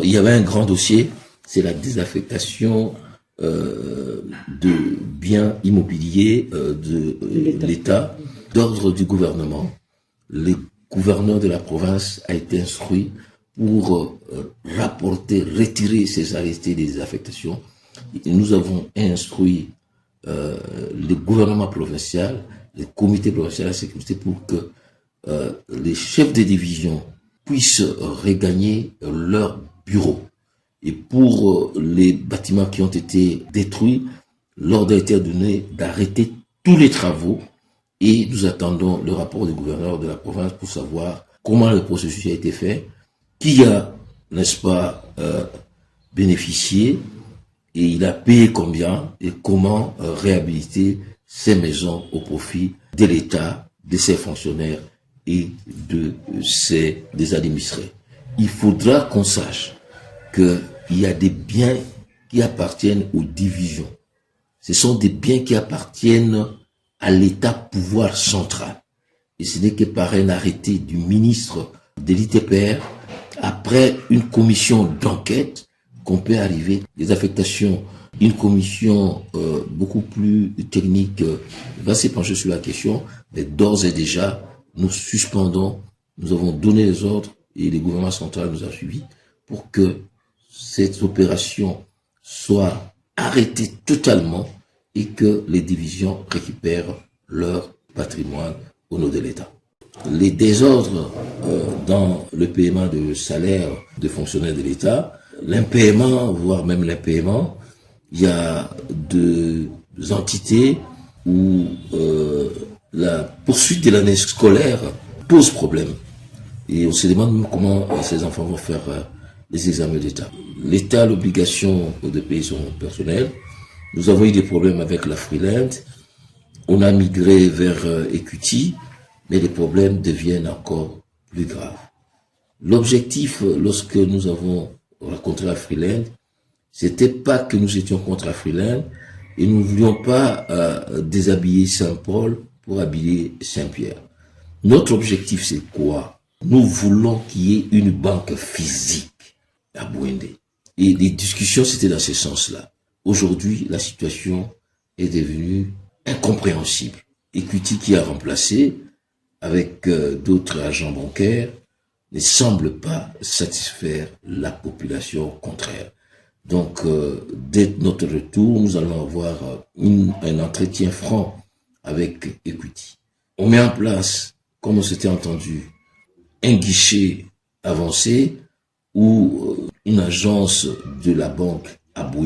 il y avait un grand dossier, c'est la désaffectation de biens immobiliers de l'État, d'ordre du gouvernement. Le gouverneur de la province a été instruit pour rapporter, retirer ces arrêtés des affectations. Nous avons instruit le gouvernement provincial, les comités provinciaux de la sécurité pour que les chefs de division puissent regagner leur bureau. Et pour les bâtiments qui ont été détruits, l'ordre a été donné d'arrêter tous les travaux et nous attendons le rapport du gouverneur de la province pour savoir comment le processus a été fait, qui a, n'est-ce pas, bénéficié et il a payé combien et comment réhabiliter ces maisons au profit de l'État, de ses fonctionnaires et des administrés. Il faudra qu'on sache qu'il y a des biens qui appartiennent aux divisions. Ce sont des biens qui appartiennent à l'État pouvoir central. Et ce n'est que par un arrêté du ministre de l'ITPR, après une commission d'enquête, qu'on peut arriver des affectations. Une commission beaucoup plus technique va se pencher sur la question, mais d'ores et déjà, nous suspendons, nous avons donné les ordres et le gouvernement central nous a suivis pour que cette opération soit arrêtée totalement et que les divisions récupèrent leur patrimoine au nom de l'État. Les désordres dans le paiement de salaire de fonctionnaires de l'État, l'impaiement, voire même l'impaiement, il y a deux entités où la poursuite de l'année scolaire pose problème. Et on se demande même comment ces enfants vont faire les examens d'État. L'État a l'obligation de payer son personnel. Nous avons eu des problèmes avec la Freeland. On a migré vers Equity, mais les problèmes deviennent encore plus graves. L'objectif, lorsque nous avons rencontré la Freeland, c'était pas que nous étions contre la Freeland et nous ne voulions pas déshabiller Saint-Paul pour habiller Saint-Pierre. Notre objectif, c'est quoi? Nous voulons qu'il y ait une banque physique à Bouendé. Et les discussions, c'était dans ce sens-là. Aujourd'hui, la situation est devenue incompréhensible. Equity qui a remplacé avec d'autres agents bancaires ne semble pas satisfaire la population, au contraire. Donc, dès notre retour, nous allons avoir un entretien franc avec Equity. On met en place, comme on s'était entendu, un guichet avancé où une agence de la banque à Bouy